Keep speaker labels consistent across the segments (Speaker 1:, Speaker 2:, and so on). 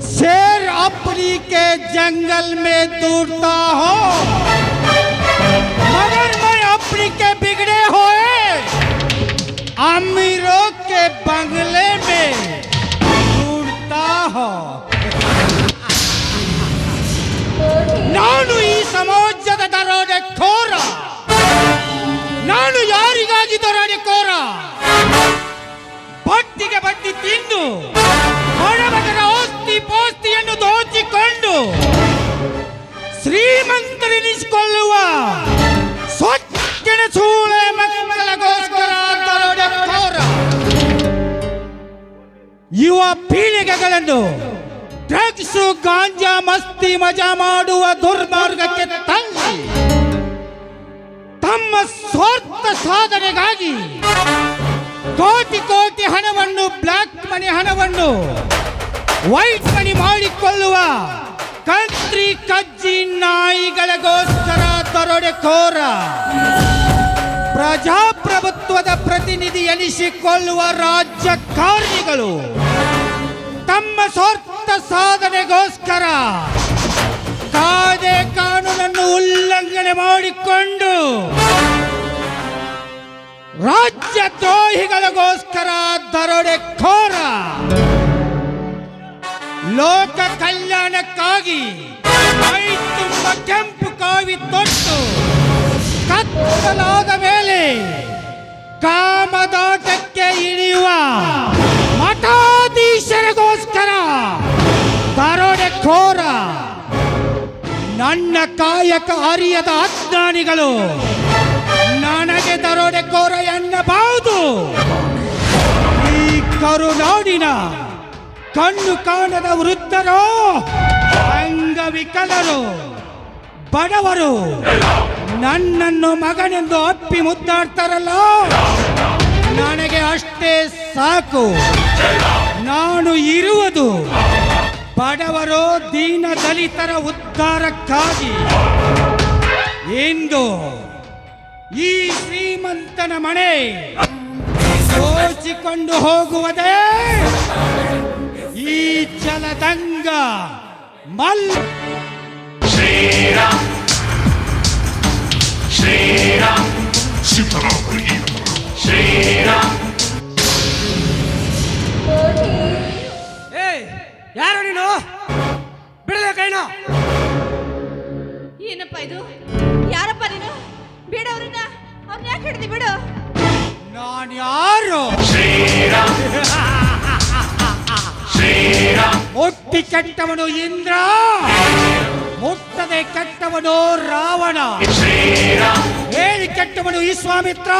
Speaker 1: शेर अपनी के जंगल में दूरता हो, मगर मैं अपनी के बिगड़े हुए अमीरों के बंगले में दूरता हो। ನಾನು ಈ ಸಮಾಜದ ದರೋಡೆಕೋರ, ನಾನು ಯಾರಿಗಾಗಿ ದರೋಡೆಕೋರ? ಬಡ್ಡಿಗೆ ಬಡ್ಡಿ ತಿಂದು ಬಡವರ ಆಸ್ತಿ ಪಾಸ್ತಿಯನ್ನು ದೋಚಿಕೊಂಡು ಶ್ರೀಮಂತರೆನಿಸಿಕೊಳ್ಳುವ ಸ್ವಚ್ಛನ ಸೂಳೆ ಮಕ್ಕಳಿಗೋಸ್ಕರ ದರೋಡೆಕೋರ. ಯುವ ಪೀಳಿಗೆಗಳನ್ನು ಡ್ರಗ್ಸು ಗಾಂಜಾ ಮಸ್ತಿ ಮಜಾ ಮಾಡುವ ದುರ್ಮಾರ್ಗಕ್ಕೆ ತಳ್ಳಿ ತಮ್ಮ ಸ್ವಾರ್ಥ ಸಾಧನೆಗಾಗಿ ಕೋಟಿ ಕೋಟಿ ಹಣವನ್ನು, ಬ್ಲಾಕ್ ಮನಿ ಹಣವನ್ನು ವೈಟ್ ಮನಿ ಮಾಡಿಕೊಳ್ಳುವ ಕಂತ್ರಿ ಕಜ್ಜಿ ನಾಯಿಗಳಿಗೋಸ್ಕರ ದರೋಡೆಕೋರ. ಪ್ರಜಾಪ್ರಭುತ್ವದ ಪ್ರತಿನಿಧಿ ಎನಿಸಿಕೊಳ್ಳುವ ರಾಜಕಾರಣಿಗಳು ತಮ್ಮ ಸ್ವಾರ್ಥ ಸಾಧನೆಗೋಸ್ಕರ ಕಾಯ್ದೆ ಕಾನೂನನ್ನು ಉಲ್ಲಂಘನೆ ಮಾಡಿಕೊಂಡು ರಾಜ್ಯ ದ್ರೋಹಿಗಳಿಗೋಸ್ಕರ ದರೋಡೆಕೋರ. ಲೋಕ ಕಲ್ಯಾಣಕ್ಕಾಗಿ ಮೈ ತುಂಬ ಕೆಂಪು ಕಾವಿ ತೊಟ್ಟು ಕತ್ತಲಾದ ಮೇಲೆ ಕಾಮದಾಟಕ್ಕೆ ಇಳಿಯುವ ಮಠಾಧೀಶರಿಗೋಸ್ಕರ ದರೋಡೆಕೋರ. ನನ್ನ ಕಾಯಕ ಅರಿಯದ ಅಜ್ಞಾನಿಗಳು ನನಗೆ ದರೋಡೆಕೋರ ಎನ್ನಬಹುದು. ಈ ಕರುನಾಡಿನ ಕಣ್ಣು ಕಾಣದ ವೃದ್ಧರು, ಅಂಗವಿಕಲರು, ಬಡವರು ನನ್ನನ್ನು ಮಗನೆಂದು ಅಪ್ಪಿ ಮುದ್ದಾಡ್ತಾರಲ್ಲ, ನನಗೆ ಅಷ್ಟೇ ಸಾಕು. ನಾನು ಇರುವುದು ಬಡವರು ದೀನ ದಲಿತರ ಉದ್ಧಾರಕ್ಕಾಗಿ. ಇಂದು ಈ ಶ್ರೀಮಂತನ ಮನೆ ದೋಚಿಕೊಂಡು ಹೋಗುವುದೇ ಈ ಜಲದಂಗ ಮಲ್.
Speaker 2: ಶ್ರೀರಾಮ್ ಶ್ರೀರಾಮ್ ಶ್ರೀರಾಮ್.
Speaker 1: ಯಾರು ನೀನು? ಬಿಡಲೇ ಕೈನ.
Speaker 3: ಏನಪ್ಪ ಇದು? ಯಾರಪ್ಪ ನೀನು? ಬಿಡು ಅವ್ರನ್ನ. ಅವ್ರನ್ನ ಯಾಕೆ ಹಿಡಿದಿ? ಬಿಡು.
Speaker 1: ನಾನು ಯಾರು?
Speaker 2: ಶ್ರೀರಾಮ್ ಶ್ರೀರಾಮ್.
Speaker 1: ಮುಟ್ಟಿ ಕೆಟ್ಟವನು ಇಂದ್ರ, ಮುಟ್ಟದೆ ಕೆಟ್ಟವನು ರಾವಣ.
Speaker 2: ಶ್ರೀರಾಮ್.
Speaker 1: ಹೇಳಿ ಕೆಟ್ಟವನು ವಿಶ್ವಾಮಿತ್ರ,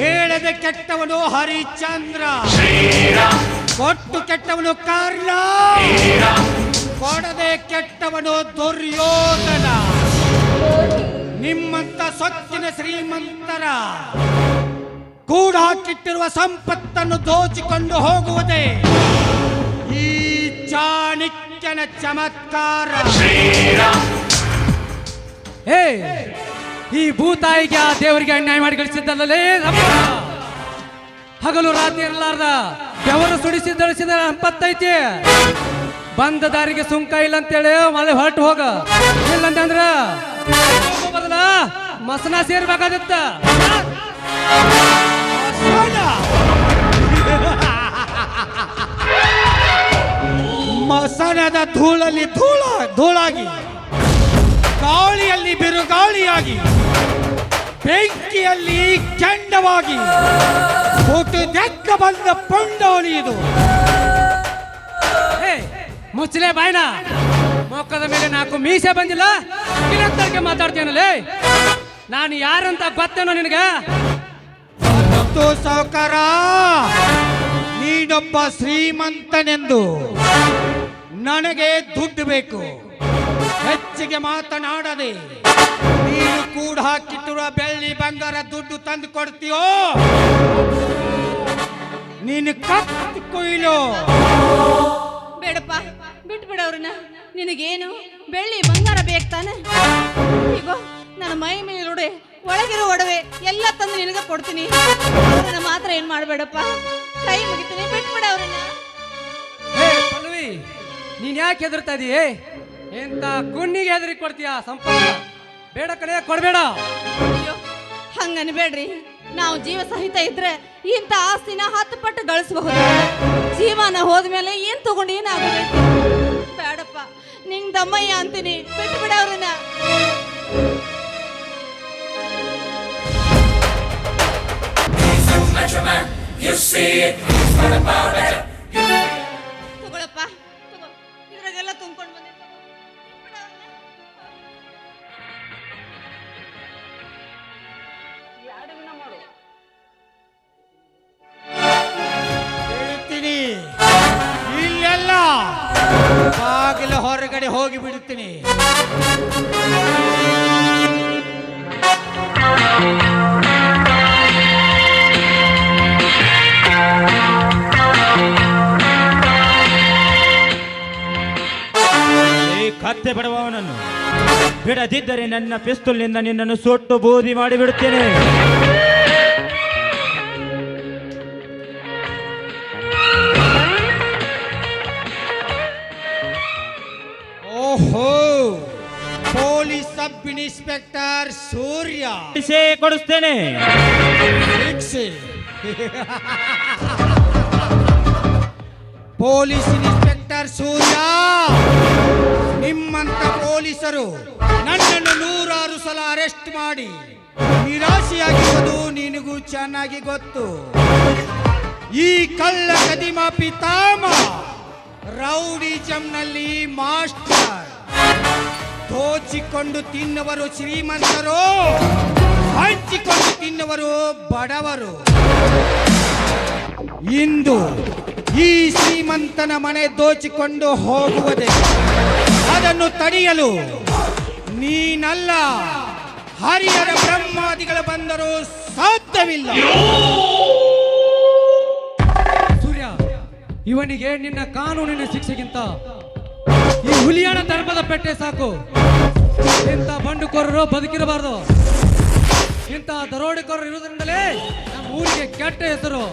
Speaker 1: ಹೇಳದೆ ಕೆಟ್ಟವನು ಹರಿಶ್ಚಂದ್ರ.
Speaker 2: ಶ್ರೀರಾಮ್.
Speaker 1: ಕೊಟ್ಟು ಕೆಟ್ಟವನು ಕರ್ಣ, ಕೊಡದೆ ಕೆಟ್ಟವನು ದುರ್ಯೋಧನ. ನಿಮ್ಮಂತ ಸೊಕ್ಕಿನ ಶ್ರೀಮಂತರ ಕೂಡ ಹಾಕಿಟ್ಟಿರುವ ಸಂಪತ್ತನ್ನು ದೋಚಿಕೊಂಡು ಹೋಗುವುದೇ ಈ ಚಾಣಕ್ಯನ ಚಮತ್ಕಾರ.
Speaker 4: ಹೇ, ಈ ಭೂತಾಯಿಗೆ ಆ ದೇವರಿಗೆ ಅನ್ಯಾಯ ಮಾಡಿ ಗಳಿಸಿದ್ದಲ್ಲೇ ಹಗಲು ರಾತ್ರಿ ಇರಲಾರ್ದ ಬೆವರು ಸುಡಿಸಿದ ಸಂಪತ್ತೈತಿ. ಬಂದ ದಾರಿಗೆ ಸುಂಕ ಇಲ್ಲ ಅಂತೇಳಿ ಮಳೆ ಹೊರಟು ಹೋಗ. ಇಲ್ಲಂತಂದ್ರ ಬದಲ ಮಸನ ಸೇರ್ಬೇಕಾದಿತ್ತ.
Speaker 1: ಮಸನದ ಧೂಳಲ್ಲಿ ಧೂಳಾಗಿ, ಗಾಳಿಯಲ್ಲಿ ಬಿರುಗಾಳಿಯಾಗಿ, ಬೆಂಕಿಯಲ್ಲಿ ಕೆಂಡವಾಗಿ ಹುಟ್ಟಿದೆಕ್ಕ ಬಂದ ಪುಂಡೋಳಿ ಇದು.
Speaker 4: ಮುಚ್ಚಲೇ ಬಾಯ್ನ. ಮೊಕ್ಕದ ಮೇಲೆ 4 ಮೀಸೆ ಬಂದಿಲ್ಲ, ಕಿಲಕ್ಕೆ ಮಾತಾಡ್ತೇನಲ್ಲೇ. ನಾನು ಯಾರಂತ ಗೊತ್ತೇನೋ ನಿನಗ?
Speaker 1: ಸಾವುಕಾರ, ನೀನೊಬ್ಬ ಶ್ರೀಮಂತನೆಂದು ನನಗೆ ದುಡ್ಡು ಬೇಕು. ಹೆಚ್ಚಿಗೆ ಮಾತನಾಡದೆ ನೀನು ಕೂಡ ಹಾಕಿಟ್ಟಿರುವ ಬೆಳ್ಳಿ ಬಂಗಾರ ದುಡ್ಡು ತಂದು ಕೊಡ್ತೀಯೋ ನೀನು ಕತ್ತು ಕೊಯ್ಲು.
Speaker 3: ಬೇಡಪ್ಪ, ಬಿಟ್ಬಿಡ ಅವ್ರನ್ನ. ನಿನಗೇನು ಬೆಳ್ಳಿ ಬಂಗಾರ ಬೇಕು ತಾನೆ? ಈಗ ನನ್ನ ಮೈ ಮೇಲೆ ಒಡವೆ, ಒಳಗಿರೋ ಒಡವೆ ಎಲ್ಲ ತಂದು ನಿನಗೆ ಕೊಡ್ತೀನಿ. ಅವ್ರನ್ನ ಮಾತ್ರ ಏನ್ ಮಾಡ್ಬೇಡಪ್ಪ, ಕೈ ಮುಗಿತೀನಿ, ಬಿಟ್ಬಿಡ ಅವ್ರನ್ನ.
Speaker 4: ಏ ಪಲ್ಲವಿ, ನೀನ್ ಯಾಕೆ ಹೆದರ್ತಾ ಇದೀಯ? ಎಂತ ಕುಣ್ಣಿಗೆ ಹೆದರಿ ಕೊಡ್ತೀಯ ಸಂಪತ್ತ? ಬೇಡ ಕಡೆ ಕೊಡ್ಬೇಡ.
Speaker 3: ಅಯ್ಯೋ ಹಂಗನ್ಬೇಡ್ರಿ. ನಾವು ಜೀವ ಸಹಿತ ಇದ್ರೆ ಇಂಥ ಆಸ್ತಿನ 10 ಪಟ್ಟು ಗಳಿಸಬಹುದು. ಜೀವನ ಹೋದ್ಮೇಲೆ ಏನ್ ತಗೊಂಡು ಏನಾಗೋದೈತಿ? ಬೇಡಪ್ಪ, ನಿಂಗ್ ದಮ್ಮಯ್ಯ ಅಂತೀನಿ, ಬಿಟ್ಬಿಡ ಅವ್ರನ್ನ. ತಗೊಳಪ್ಪ, ತಗೋ, ಇದ್ರಾಗೆಲ್ಲ ತುಂಬ್ಕೊಂಡು ಬಂದಿ.
Speaker 1: ಹೇಳ್ತೀನಿ, ಇಲ್ಲೆಲ್ಲ ಬಾಗಿಲ ಹೊರಗಡೆ ಹೋಗಿ ಬಿಡುತ್ತೀನಿ.
Speaker 5: ಕತ್ತೆ ಬಿಡುವವನನ್ನು ಬಿಡದಿದ್ದರೆ ನನ್ನ ಪಿಸ್ತೂಲ್ನಿಂದ ನಿನ್ನನ್ನು ಸುಟ್ಟು ಬೂದಿ ಮಾಡಿಬಿಡುತ್ತೇನೆ.
Speaker 1: ಓಹೋ, ಪೊಲೀಸ್ ಸಬ್ ಇನ್ಸ್ಪೆಕ್ಟರ್ ಸೂರ್ಯ
Speaker 5: ಶಿಕ್ಷೆ ಕೊಡಿಸ್ತೇನೆ.
Speaker 1: ಶಿಕ್ಷೆ? ಪೊಲೀಸ್ ಇನ್ಸ್ಪೆಕ್ಟರ್ ಸೂರ್ಯ, ನಿಮ್ಮಂತ ಪೊಲೀಸರು ನನ್ನನ್ನು 100 ಸಲ ಅರೆಸ್ಟ್ ಮಾಡಿ ನಿರಾಶೆಯಾಗಿರುವುದು ನಿನಗೂ ಚೆನ್ನಾಗಿ ಗೊತ್ತು. ಈ ಕಳ್ಳ ಕದಿಮ ಪಿತಾಮ ರೌಡಿಜಂನಲ್ಲಿ ಮಾಸ್ಟರ್. ದೋಚಿಕೊಂಡು ತಿನ್ನುವರು ಶ್ರೀಮಂತರು, ಹಂಚಿಕೊಂಡು ತಿನ್ನುವರು ಬಡವರು. ಇಂದು ಈ ಶ್ರೀಮಂತನ ಮನೆ ದೋಚಿಕೊಂಡು ಹೋಗುವುದೇ, ಅದನ್ನು ತಡೆಯಲು ನೀನಲ್ಲ, ಹರಿಹರ ಬ್ರಹ್ಮಾದಿಗಳು ಬಂದರೂ ಸಾಧ್ಯವಿಲ್ಲ.
Speaker 4: ಸೂರ್ಯ, ಇವನಿಗೆ ನಿನ್ನ ಕಾನೂನಿನ ಶಿಕ್ಷೆಗಿಂತ ಈ ಹುಲಿಯಾಣ ಧರ್ಮದ ಪೆಟ್ಟೆ ಸಾಕು. ಇಂಥ ಬಂಡುಕೋರರು ಬದುಕಿರಬಾರ್ದು. ಇಂಥ ದರೋಡೆಕೋರರು ಇರುವುದರಿಂದಲೇ ನಮ್ಮ ಊರಿಗೆ ಕೆಟ್ಟ ಹೆಸರು.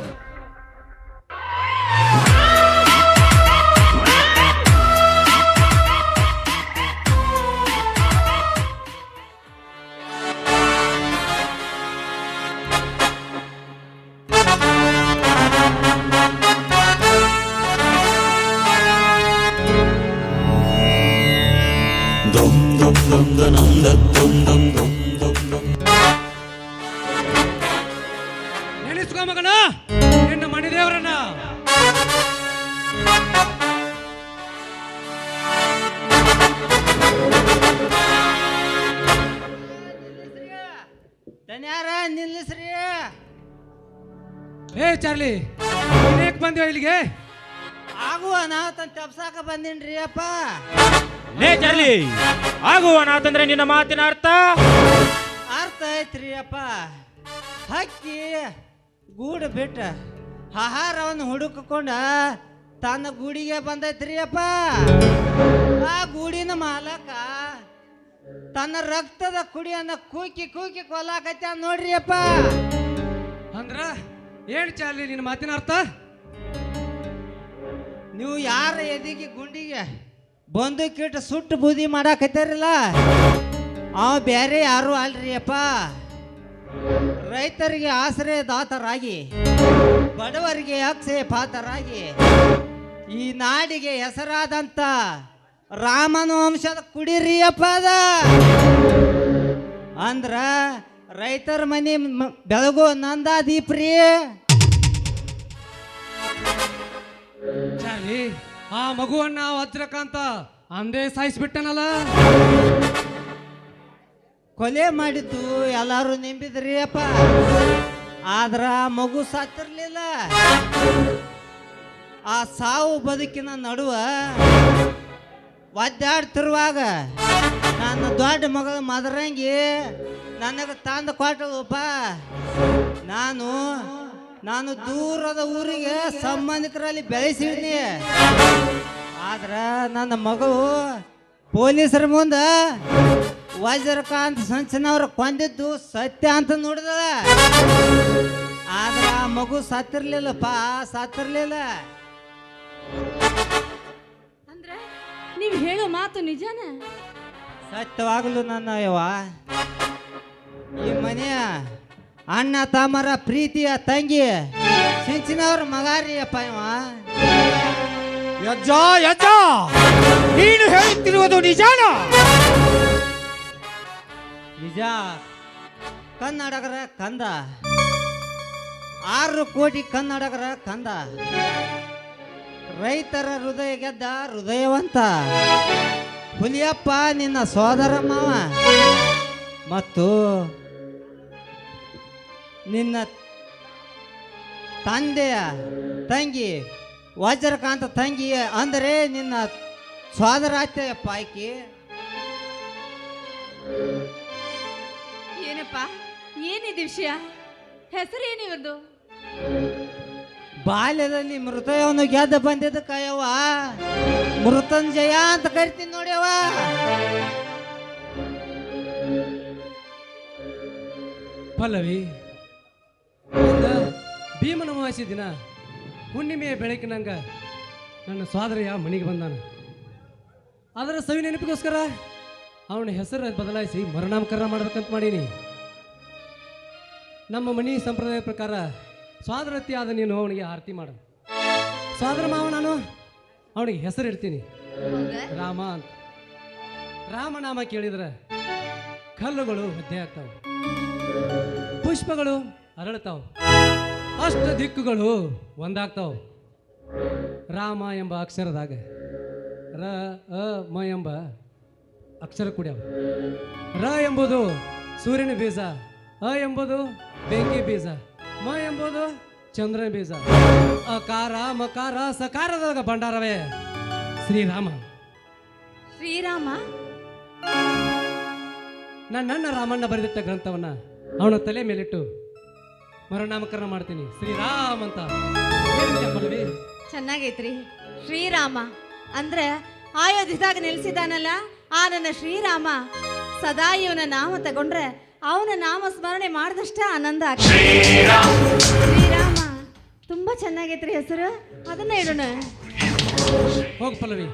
Speaker 4: ನೆನೆಸ್ಕೋ ಮಗನ ನಿನ್ನ ಮನೆ ದೇವರನ್ನ.
Speaker 1: ಧನ್ಯಾರ ನಿಲ್ಲಿಸ್ರಿ.
Speaker 4: ಏ ಚಾರ್ಲಿ, ಏಕ್ ಬಂದಿವ ಇಲ್ಲಿಗೆ?
Speaker 1: ಆಗುವ ಅನಾಹುತ ತಪ್ಸಾಕ ಬಂದಿನ್ರಿ ಅಪ್ಪ.
Speaker 5: ಲೇ ಚಾರ್ಲಿ, ಆಗುವ ನಾತಂದ್ರೆ ನಿನ್ನ ಮಾತಿನ ಅರ್ಥ
Speaker 1: ಅರ್ಥ ಐತ್ರಿ ಅಪ್ಪ. ಹಕ್ಕಿ ಗೂಡು ಬಿಟ್ಟ ಆಹಾರವನ್ನು ಹುಡುಕಿಕೊಂಡ ತನ್ನ ಗೂಡಿಗೆ ಬಂದೈತ್ರಿ ಅಪ್ಪ. ಆ ಗೂಡಿನ ಮಾಲಕ ತನ್ನ ರಕ್ತದ ಕುಡಿಯನ್ನ ಕೂಕಿ ಕೂಕಿ ಕೊಲ್ಲಾಕೈತ ನೋಡ್ರಿ ಅಪ್ಪ.
Speaker 4: ಅಂದ್ರ ಏನ್ ಚಾರ್ಲಿ ನಿನ್ನ ಮಾತಿನ ಅರ್ಥ?
Speaker 1: ನೀವು ಯಾರ ಎದಿಗೆ ಗುಂಡಿಗೆ ಬಂದೂಕಿಟ್ಟು ಸುಟ್ಟು ಬೂದಿ ಮಾಡಾಕೈತಾರಲ್ಲ, ಅವ ಬೇರೆ ಯಾರು ಅಲ್ರಿ ಅಪ್ಪ. ರೈತರಿಗೆ ಆಶ್ರಯ ದಾತರಾಗಿ, ಬಡವರಿಗೆ ಅಕ್ಷಯ ಪಾತ್ರರಾಗಿ, ಈ ನಾಡಿಗೆ ಹೆಸರಾದಂತ ರಾಮನ ವಂಶದ ಕುಡಿರಿ ಅಪ್ಪ ಅದ. ಅಂದ್ರ ರೈತರ ಮನೆ ಬೆಳಗು ನಂದಾದೀಪ್ರಿ.
Speaker 4: ಚಾರ್ಲಿ, ಆ ಮಗುವನ್ನ ವಜ್ರಕಾಂತ ಅಂದೇ ಸಾಯಿಸ್ಬಿಟ್ಟನಲ್ಲ.
Speaker 1: ಕೊಲೆ ಮಾಡಿದ್ದು ಎಲ್ಲಾರು ನಂಬಿದ್ರಿ ಅಪ್ಪ. ಆದ್ರ ಮಗು ಸತ್ತಿರ್ಲಿಲ್ಲ. ಆ ಸಾವು ಬದುಕಿನ ನಡುವ ಒದ್ದಾಡ್ತಿರುವಾಗ ನನ್ನ ದೊಡ್ಡ ಮಗಳ ಮದರಂಗಿ ನನಗೆ ತಂದು ಕೊಟ್ಟಳಪ್ಪ. ನಾನು ದೂರದ ಊರಿಗೆ ಸಂಬಂಧಿಕರಲ್ಲಿ ಬೆಳೆಸಿದ್ನಿ. ಆದ್ರ ನನ್ನ ಮಗಳು ಪೊಲೀಸರ ಮುಂದೆ ವಜ್ರಕಾಂತ್ ಸಂಚನವ್ರ ಕೊಂದಿದ್ದು ಸತ್ಯ ಅಂತ ನೋಡಿದ. ಮಗು ಸತ್ತಿರ್ಲಿಲ್ಲಪ್ಪ, ಸತ್ತಿರ್ಲಿಲ್ಲ.
Speaker 3: ಅಂದ್ರೆ ನೀವು ಹೇಳೋ ಮಾತು ನಿಜಾನ?
Speaker 1: ಸತ್ಯವಾಗಲು ನನ್ನ ಯವ್ವ. ಈ ಮನೆಯ ಅಣ್ಣ ತಮ್ಮರ ಪ್ರೀತಿಯ ತಂಗಿ ಸಿಂಚಿನವ್ರ ಮಗಾರಿ ಅಪ್ಪ ಇವ.
Speaker 5: ಯಜ್ಜ ಯಜ್ಜ, ನೀನು ಹೇಳುತ್ತಿರುವುದು ನಿಜಾನ?
Speaker 1: ನಿಜ. ಕನ್ನಡಗರ ಕಂದ, 6 ಕೋಟಿ ಕನ್ನಡಗರ ಕಂದ, ರೈತರ ಹೃದಯ ಗೆದ್ದ ಹೃದಯವಂತ ಹುಲಿಯಪ್ಪ ನಿನ್ನ ಸೋದರ ಮಾವ ಮತ್ತು ನಿನ್ನ ತಂದೆಯ ತಂಗಿ ವಜ್ರಕಾಂತ ತಂಗಿ ಅಂದರೆ ನಿನ್ನ ಸೋದರ ಅತ್ತೆಯಪ್ಪ ಆಕಿ.
Speaker 3: ಏನಪ್ಪ, ಏನಿದೆ ವಿಷಯ? ಹೆಸರೇನಿವರ್ದು?
Speaker 1: ಬಾಲ್ಯದಲ್ಲಿ ಮೃತಯವನ್ನು ಗೆದ್ದು ಬಂದಿದ್ದಕ್ಕಯ್ಯವ್ವ ಮೃತ್ಯುಂಜಯ ಅಂತ ಕರಿತೀನಿ ನೋಡ್ಯವ್ವ.
Speaker 4: ಪಲ್ಲವಿ, ಇಂದ ಭೀಮನ ಅಮಾವಾಸ್ಯೆ ದಿನ ಹುಣ್ಣಿಮೆಯ ಬೆಳಕಿನಂಗ ನನ್ನ ಸೋದರಯ್ಯ ಮನೆಗೆ ಬಂದಾನ. ಅದರ ಸವಿ ನೆನಪಿಗೋಸ್ಕರ ಅವನ ಹೆಸರು ಬದಲಾಯಿಸಿ ಮರುನಾಮಕರಣ ಮಾಡ್ಬೇಕಂತ ಮಾಡೀನಿ. ನಮ್ಮ ಮನೆ ಸಂಪ್ರದಾಯ ಪ್ರಕಾರ ಸೋದರತ್ತಿ ಆದ ನೀನು ಅವನಿಗೆ ಆರತಿ ಮಾಡು. ಸೋದರ ಮಾವ ನಾನು ಅವನಿಗೆ ಹೆಸರು ಇಡ್ತೀನಿ ರಾಮ ಅಂತ. ರಾಮನಾಮ ಕೇಳಿದ್ರೆ ಕಲ್ಲುಗಳು ಒದ್ದೆ ಆಗ್ತಾವ, ಪುಷ್ಪಗಳು ಅರಳ್ತಾವ, ಅಷ್ಟ ದಿಕ್ಕುಗಳು ಒಂದಾಗ್ತಾವ. ರಾಮ ಎಂಬ ಅಕ್ಷರದಾಗ ರ ಅ ಮ ಎಂಬ ಅಕ್ಷರ ಕೂಡ್ಯಾವ. ರ ಎಂಬುದು ಸೂರ್ಯನ ಬೀಜ, ಅ ಎಂಬುದು ಬೆಂಕಿ ಬೀಜ, ಮ ಎಂಬುದು ಚಂದ್ರನ ಬೀಜ, ಅಕಾರ ಮಕಾರ ಸಕಾರದಾಗ ಭಂಡಾರವೇ ಶ್ರೀರಾಮ.
Speaker 3: ಶ್ರೀರಾಮ?
Speaker 4: ನನ್ನ ರಾಮಣ್ಣ ಬರೆದಿಟ್ಟ ಗ್ರಂಥವನ್ನ ಅವನ ತಲೆ ಮೇಲಿಟ್ಟು ಮರುನಾಮಕರಣ ಮಾಡ್ತೀನಿ ಶ್ರೀರಾಮ್ ಅಂತ. ಪಲ್ಲವಿ,
Speaker 3: ಚೆನ್ನಾಗೈತ್ರಿ. ಶ್ರೀರಾಮ ಅಂದ್ರೆ ಆಯೋಧ್ಯದಾಗ ನೆಲೆಸಿದಾನಲ್ಲ ಆ ನನ್ನ ಶ್ರೀರಾಮ ಸದಾ ಇವನ ನಾಮ ತಗೊಂಡ್ರೆ ಅವನ ನಾಮ ಸ್ಮರಣೆ ಮಾಡಿದಷ್ಟ ಆನಂದ ಆಗ್ತದೆ. ಶ್ರೀರಾಮ ತುಂಬಾ ಚೆನ್ನಾಗೈತ್ರಿ ಹೆಸರು, ಅದನ್ನ ಇಡೋಣ.
Speaker 4: ಹೋಗು ಪಲ್ಲವಿ,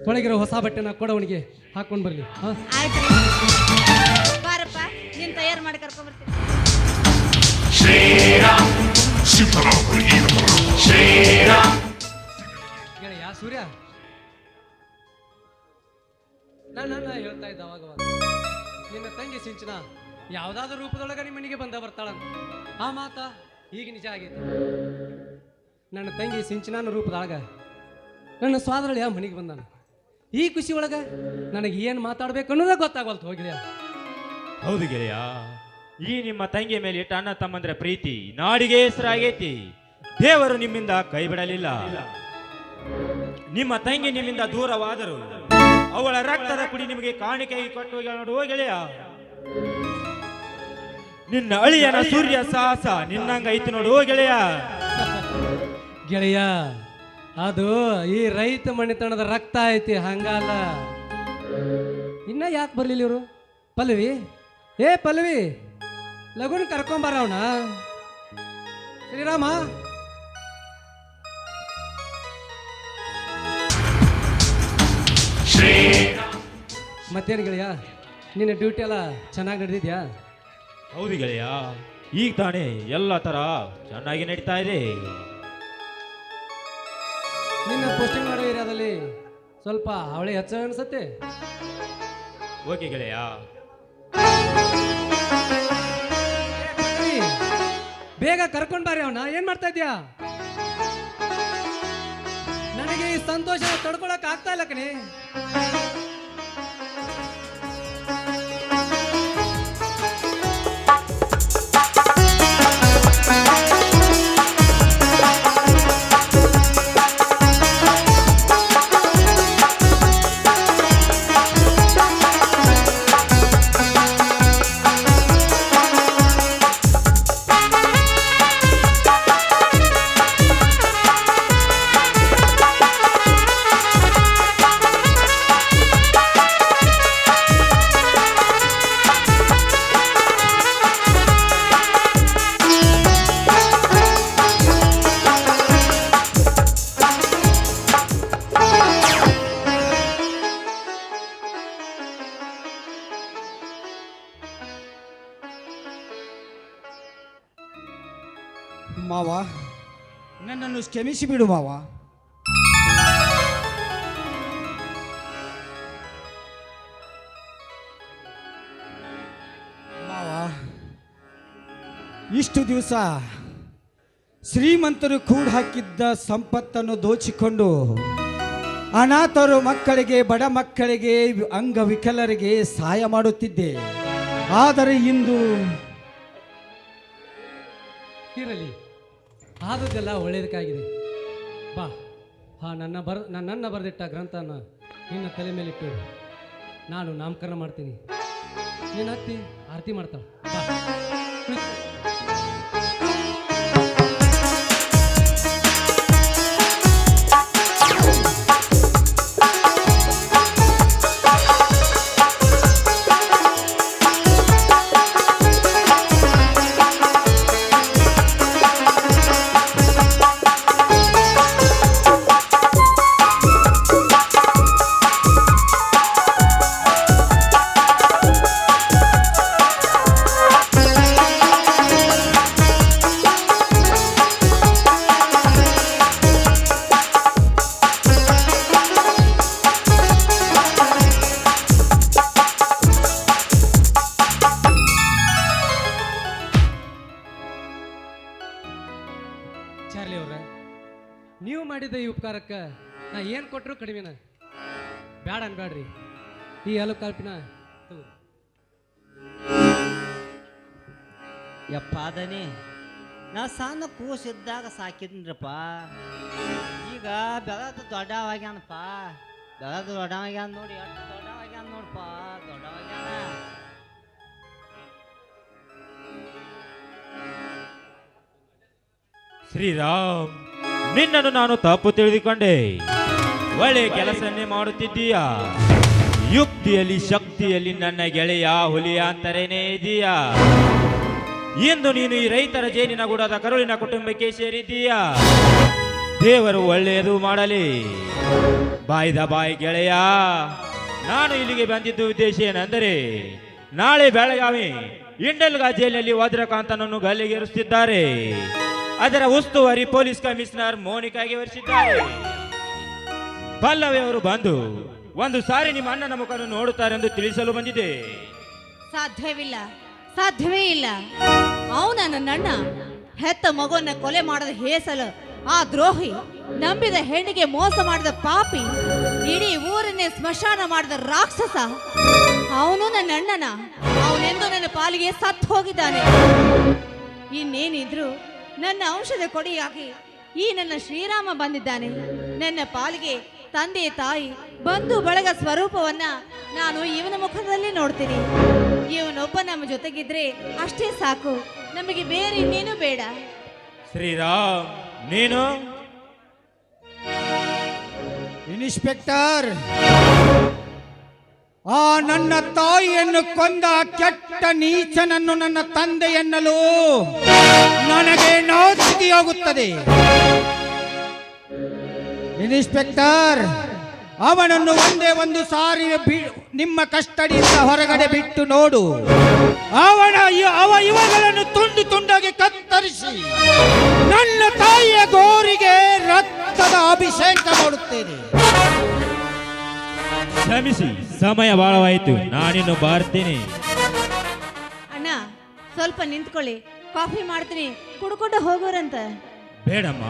Speaker 4: ತೊಳಗಿರೋ ಹೊಸ ಬಟ್ಟೆನ ಕೊಡವನಿಗೆ ಹಾಕೊಂಡು ಬರಲಿ.
Speaker 3: ಆಯ್ತು, ಬಾರಪ್ಪ, ನೀನ್ ತಯಾರು ಮಾಡಿ ಕರ್ಕೊಂಡ್ ಬರ್ತೀನಿ.
Speaker 2: ಶ್ರೀರಾಮ್ ಶ್ರೀರಾಮ್
Speaker 4: ಗೆಳೆಯ ಸೂರ್ಯ, ನಾನು ಹೇಳ್ತಾ ಇದ್ದ ಅವಾಗ ನಿನ್ನ ತಂಗಿ ಸಿಂಚನ ಯಾವುದಾದ್ರೂ ರೂಪದೊಳಗೆ ನಿಮ್ಮ ಮನೆಗೆ ಬರ್ತಾಳಂತ. ಆ ಮಾತ ಈಗ ನಿಜ ಆಗೈತಿ. ನನ್ನ ತಂಗಿ ಸಿಂಚನ ರೂಪದೊಳಗ ನನ್ನ ಸ್ವಾದರಳಿಯ ಮನೆಗೆ ಬಂದಾನ. ಈ ಖುಷಿ ಒಳಗ ನನಗೆ ಏನು ಮಾತಾಡ್ಬೇಕು ಅನ್ನೋದೇ ಗೊತ್ತಾಗಲ್ತು. ಹೋಗಿಲ್ಲ.
Speaker 5: ಹೌದು ಗೆಳೆಯ, ಈ ನಿಮ್ಮ ತಂಗಿಯ ಮೇಲೆ ಇಟ್ಟ ಅಣ್ಣ ತಮ್ಮಂದ್ರ ಪ್ರೀತಿ ನಾಡಿಗೆ ಹೆಸರಾಗೈತಿ. ದೇವರು ನಿಮ್ಮಿಂದ ಕೈ ಬಿಡಲಿಲ್ಲ. ನಿಮ್ಮ ತಂಗಿ ನಿಮ್ಮಿಂದ ದೂರವಾದರು ಅವಳ ರಕ್ತದ ಕುಡಿ ನಿಮಗೆ ಕಾಣಿಕೆಯಾಗಿ ಕೊಟ್ಟು ನೋಡುವ ಗೆಳೆಯ. ನಿನ್ನ ಅಳಿಯನ ಸೂರ್ಯ ಸಾಹಸ ನಿನ್ನಂಗ ಐತಿ ನೋಡುವ ಗೆಳೆಯ.
Speaker 4: ಗೆಳೆಯ, ಅದು ಈ ರೈತ ಮಣಿತನದ ರಕ್ತ ಐತಿ, ಹಂಗಲ್ಲ. ಇನ್ನ ಯಾಕೆ ಬರ್ಲಿಲ್ಲ ಇವರು? ಪಲ್ಲವಿ, ಏ ಪಲ್ಲವಿ, ಲಗುನ್ ಕರ್ಕೊಂಬಾರ ಅವನ. ಶ್ರೀರಾಮ, ಮತ್ತೇನು ಗೆಳೆಯ, ನಿನ್ನ ಡ್ಯೂಟಿ ಎಲ್ಲ ಚೆನ್ನಾಗಿ ನಡೆದಿದ್ಯಾ?
Speaker 5: ಹೌದು ಗೆಳೆಯ, ಈಗ ತಾನೇ ಎಲ್ಲ ತರ ಚೆನ್ನಾಗಿ ನಡೀತಾ ಇದೆ.
Speaker 4: ನಿನ್ನ ಪೋಸ್ಟಿಂಗ್ ಮಾಡೋ ಏರಿಯಾದಲ್ಲಿ ಸ್ವಲ್ಪ ಅವಳಿ ಹೆಚ್ಚ ಅನ್ಸತ್ತೆ.
Speaker 5: ಓಕೆ ಗೆಳೆಯ.
Speaker 4: ಬೇಗ ಕರ್ಕೊಂಡ್ ಬಾರಿ ಅವನ. ಏನ್ ಮಾಡ್ತಾ ಇದ್ಯಾ? ನನಗೆ ಈ ಸಂತೋಷ ತಡ್ಕೊಳಕ್ ಆಗ್ತಾ ಇಲ್ಲ ಕಣೆ.
Speaker 6: ಮಾವ, ನನ್ನನ್ನು ಕ್ಷಮಿಸಿ ಬಿಡು ಮಾವ. ಮಾವ, ಇಷ್ಟು ದಿವಸ ಶ್ರೀಮಂತರು ಕೂಡ ಹಾಕಿದ್ದ ಸಂಪತ್ತನ್ನು ದೋಚಿಕೊಂಡು ಅನಾಥರು ಮಕ್ಕಳಿಗೆ, ಬಡ ಮಕ್ಕಳಿಗೆ, ಅಂಗವಿಕಲರಿಗೆ ಸಹಾಯ ಮಾಡುತ್ತಿದ್ದೆ. ಆದರೆ ಇಂದು
Speaker 4: ಇರಲಿ, ಆದದ್ದೆಲ್ಲ ಒಳ್ಳೆಯದಕ್ಕಾಗಿದೆ. ಬಾ, ನನ್ನನ್ನು ಬರೆದಿಟ್ಟ ಗ್ರಂಥನ ನಿನ್ನ ತಲೆ ಮೇಲೆ ಇಟ್ಟು ನಾನು ನಾಮಕರಣ ಮಾಡ್ತೀನಿ. ನೀನು ಹತ್ತಿ ಆರತಿ ಮಾಡ್ತಾಳೆ. ಬಾ. ಚಾರ್ಲಿ ಅವ್ರ, ನೀವು ಮಾಡಿದ ಈ ಉಪಕಾರಕ್ಕೆ ನಾ ಏನು ಕೊಟ್ಟರು ಕಡಿಮೆನ. ಬ್ಯಾಡ ಅನ್ಬೇಡ್ರಿ, ಈ ಹಲವು ಕಾಲ್ಪಿನ
Speaker 1: ಯಪ್ಪ ಅದನಿ ನಾ ಸಣ್ಣ ಕೂಸಿದ್ದಾಗ ಸಾಕಿದ್ನಪ್ಪ. ಈಗ ಬೆಳೆದು ದೊಡ್ಡವಾಗ್ಯಾನಪ್ಪ. ಬೆಳೆದು ದೊಡ್ಡವಾಗ್ಯಾನ ನೋಡಿ, ಎಷ್ಟು ದೊಡ್ಡವಾಗ್ಯಾನ ನೋಡಪ್ಪ, ದೊಡ್ಡವಾಗ್ಯಾನ.
Speaker 5: ಶ್ರೀರಾಮ್, ನಿನ್ನನ್ನು ನಾನು ತಪ್ಪು ತಿಳಿದುಕೊಂಡೆ. ಒಳ್ಳೆಯ ಕೆಲಸನ್ನೇ ಮಾಡುತ್ತಿದ್ದೀಯಾ. ಯುಕ್ತಿಯಲ್ಲಿ ಶಕ್ತಿಯಲ್ಲಿ ನನ್ನ ಗೆಳೆಯ ಹುಲಿಯ ಅಂತರೇನೇ ಇದೀಯಾ. ಇಂದು ನೀನು ಈ ರೈತರ ಜೇನಿನ ಗುಡದ ಕರುಳಿನ ಕುಟುಂಬಕ್ಕೆ ಸೇರಿದ್ದೀಯಾ. ದೇವರು ಒಳ್ಳೆಯದು ಮಾಡಲಿ. ಬಾಯ್ದ ಬಾಯಿ ಗೆಳೆಯ, ನಾನು ಇಲ್ಲಿಗೆ ಬಂದಿದ್ದು ಉದ್ದೇಶ ಏನೆಂದರೆ, ನಾಳೆ ಬೆಳಗಾವಿ ಇಂಡಲ್ಗಾ ಜೈಲಿನಲ್ಲಿ ವಜ್ರಕಾಂತನನ್ನು ಗಲ್ಲಿಗೇರಿಸುತ್ತಿದ್ದಾರೆ. ಅದರ ಉಸ್ತುವಾರಿ ಪೊಲೀಸ್ ಕಮಿಷನರ್ ಮೋನಿಕಾಗೆ ವಹಿಸಿದ್ದಾರೆ. ಪಲ್ಲವಿ ಅವರು ಬಂದು ಒಂದು ಸಾರಿ ನಿಮ್ಮ ಅಣ್ಣನ ಮುಖವನ್ನು ನೋಡುತ್ತಾರೆ ಎಂದು ತಿಳಿಸಲು ಬಂದಿದೆ.
Speaker 3: ಸಾಧ್ಯವಿಲ್ಲ, ಸಾಧ್ಯವೇ ಇಲ್ಲ. ಅವನ ನನ್ನಣ್ಣ ಹೆತ್ತ ಮಗುವನ್ನ ಕೊಲೆ ಮಾಡದ ಹೇಸಲು ಆ ದ್ರೋಹಿ, ನಂಬಿದ ಹೆಣ್ಣಿಗೆ ಮೋಸ ಮಾಡಿದ ಪಾಪಿ, ಇಡೀ ಊರನ್ನೇ ಸ್ಮಶಾನ ಮಾಡಿದ ರಾಕ್ಷಸ ಅವನು ನನ್ನ ಅಣ್ಣನ. ಅವನೆಂದು ನನ್ನ ಪಾಲಿಗೆ ಸತ್ತು ಹೋಗಿದ್ದಾನೆ. ಇನ್ನೇನಿದ್ರು ನನ್ನ ಔಷಧ ಕೊಡಿಯಾಗಿ ಈ ನನ್ನ ಶ್ರೀರಾಮ ಬಂದಿದ್ದಾನೆ. ನನ್ನ ಪಾಲಿಗೆ ತಂದೆ, ತಾಯಿ, ಬಂಧು ಬಳಗ ಸ್ವರೂಪವನ್ನ ನಾನು ಇವನ ಮುಖದಲ್ಲಿ ನೋಡ್ತೀನಿ. ಇವನೊಬ್ಬ ನಮ್ಮ ಜೊತೆಗಿದ್ರೆ ಅಷ್ಟೇ ಸಾಕು, ನಮಗೆ ಬೇರೆ ಇನ್ನೇನು ಬೇಡ.
Speaker 5: ಶ್ರೀರಾಮ್, ನೀನು
Speaker 6: ಇನ್ಸ್ಪೆಕ್ಟರ್, ಆ ನನ್ನ ತಾಯಿಯನ್ನು ಕೊಂದ ಕೆಟ್ಟ ನೀಚನನ್ನು ನನ್ನ ತಂದೆ ಎನ್ನಲು ನನಗೆ ನಾಚಿಕೆಯಾಗುತ್ತದೆ. ಇನ್ಸ್ಪೆಕ್ಟರ್, ಅವನನ್ನು ಒಂದೇ ಒಂದು ಸಾರಿ ನಿಮ್ಮ ಕಸ್ಟಡಿಯಿಂದ ಹೊರಗಡೆ ಬಿಟ್ಟು ನೋಡು. ಇವುಗಳನ್ನು ತುಂಡು ತುಂಡಾಗಿ ಕತ್ತರಿಸಿ ನನ್ನ ತಾಯಿಯ ಗೋರಿಗೆ ರಕ್ತದ ಅಭಿಷೇಕ ಮಾಡುತ್ತೇನೆ.
Speaker 5: ಕ್ಷಮಿಸಿ, ಸಮಯ ಬಹಳವಾಯಿತು. ನಾನಿನ್ನು ಬರ್ತೀನಿ.
Speaker 3: ಅಣ್ಣ, ಸ್ವಲ್ಪ ನಿಂತ್ಕೊಳ್ಳಿ, ಕಾಫಿ ಮಾಡ್ತೀನಿ, ಕುಡ್ಕೊಂಡು ಹೋಗೋರಂತ.
Speaker 5: ಬೇಡಮ್ಮ,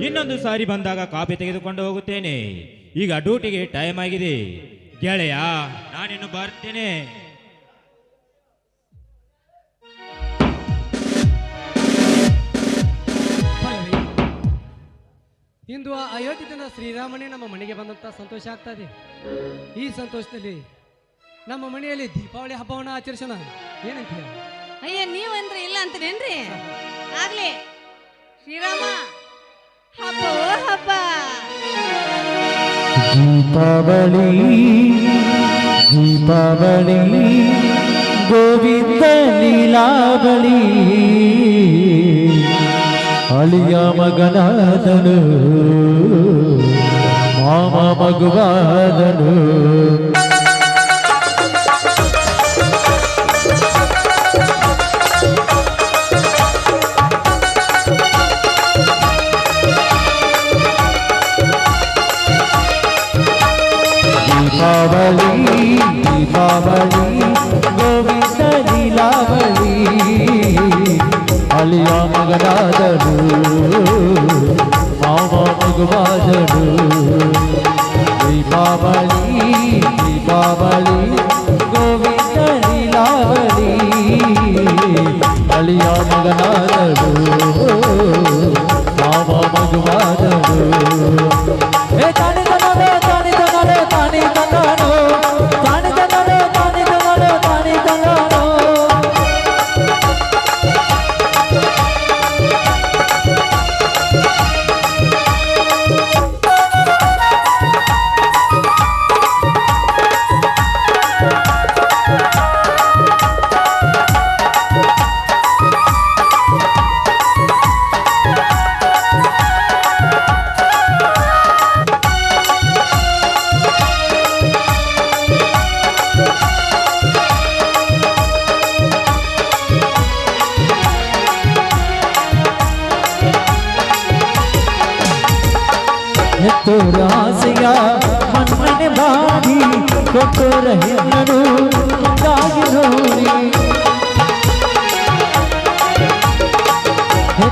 Speaker 5: ಇನ್ನೊಂದು ಸಾರಿ ಬಂದಾಗ ಕಾಫಿ ತೆಗೆದುಕೊಂಡು ಹೋಗುತ್ತೇನೆ. ಈಗ ಡ್ಯೂಟಿಗೆ ಟೈಮ್ ಆಗಿದೆ. ಗೆಳೆಯ, ನಾನಿನ್ನು ಬರ್ತೇನೆ.
Speaker 4: ಇಂದು ಆ ಅಯೋಧ್ಯದಿಂದ ಶ್ರೀರಾಮನೇ ನಮ್ಮ ಮನೆಗೆ ಬಂದಂತ ಸಂತೋಷ ಆಗ್ತಾ ಇದೆ. ಈ ಸಂತೋಷದಲ್ಲಿ ನಮ್ಮ ಮನೆಯಲ್ಲಿ ದೀಪಾವಳಿ ಹಬ್ಬವನ್ನು ಆಚರಿಸೋಣ. ಏನಂತೀಯ?
Speaker 3: ಅಯ್ಯ, ನೀವಂದ್ರೆ ಇಲ್ಲ ಅಂತೀರೇನ್ರಿ? ಆಗ್ಲಿ, ಶ್ರೀರಾಮ ಹಬ್ಬವೋ ಹಬ್ಬ.
Speaker 7: ದೀಪಾವಳಿ ದೀಪಾವಳಿ ಗೋವಿಂದ ಲೀಲಾವಳಿ, ಅಳಿಯ ಮಗನಾದನು ಮಾಮ ಮಗುವಾದನು. ಮಗನಾದನು ಮಾವ ಮಗುವಾದನು ದೀಪಾವಳಿ ದೀಪಾವಳಿ ಗೋವಿಂದ ಲೀಲಾವಳಿ ಅಳಿಯ ಮಗನಾದನು ಮಾವ ಮಗುವಾದನು ಹೇ ತಾನಿ ತನೋ ತಾನಿ ತನೋ ತಾನಿ ತನೋ ತಾನಿ ತನೋ ತಾನಿ ತನೋ ತಾನಿ ತನೋ ತೋರ ಆಸೆಯ ಮನ್ಮನೆ ಬಾಡಿ ಕೊಟ್ಟೋರ ಹೆಣ್ಣನು ಮುಂದಾಗಿ ನೋಡಿ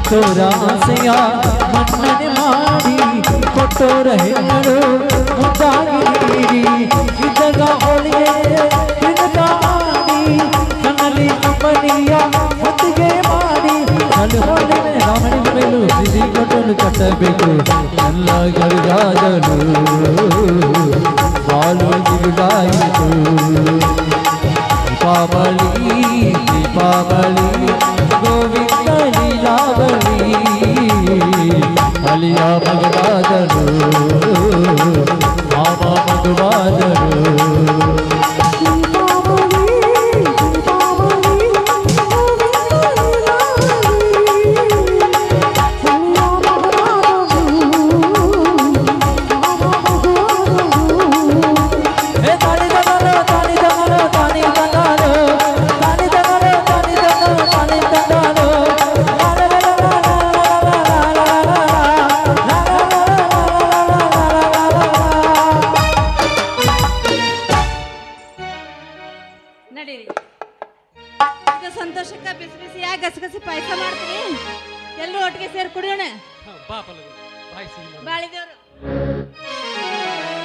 Speaker 7: ತೋರ ಆಸೆಯ ಮನ್ಮನೆ ಮಾಡಿ ಕೊಟ್ಟೋರ ಹೆಣ್ಣನು ಮುಂದಾಗಿ ನೀಡಿ ಇದ್ದಾಗ ಹೊಲಿಗೆ ಮಾಡಿ ಕಣ್ಣಲ್ಲಿ ಕಂಪನಿಯ ಹೊತ್ತಿಗೆ ಮಾಡಿ ಅಲ್ಲಿ ಹೊಲಿಗೆ ರಾಮಣಿ ಮೇಲೂ ಬಿಸಿ ಕೊಟ್ಟಲು ಕಟ್ಟಬೇಕು ಎಲ್ಲ ಗರಿಗಾದನು ಹಾಲು ಗಿರುಗಾಯಿತು ದೀಪಾವಳಿ ದೀಪಾವಳಿ ಗೋವಿಂದ ಲೀಲಾವಳಿ ಅಲಿಯ ಮಗನಾದನು ಮಾವ ಮಗುವಾದನು
Speaker 3: ನಡೀರಿ ಇದು ಸಂತೋಷಕ್ಕ ಬಿಸಿ ಬಿಸಿಯಾಗಿ ಗಸಗಸಿ ಪಾಯಸ ಮಾಡ್ತೀನಿ ಎಲ್ಲರೂ ಒಟ್ಟಿಗೆ ಸೇರಿ ಕುಡಿಯೋಣ
Speaker 4: ಬಾ ಪಲ್ಲವಿ ಬಾಯ್ ಸಿಹಿ ಮಾಡು.
Speaker 3: ಬಾಳಿದೇವ್ರು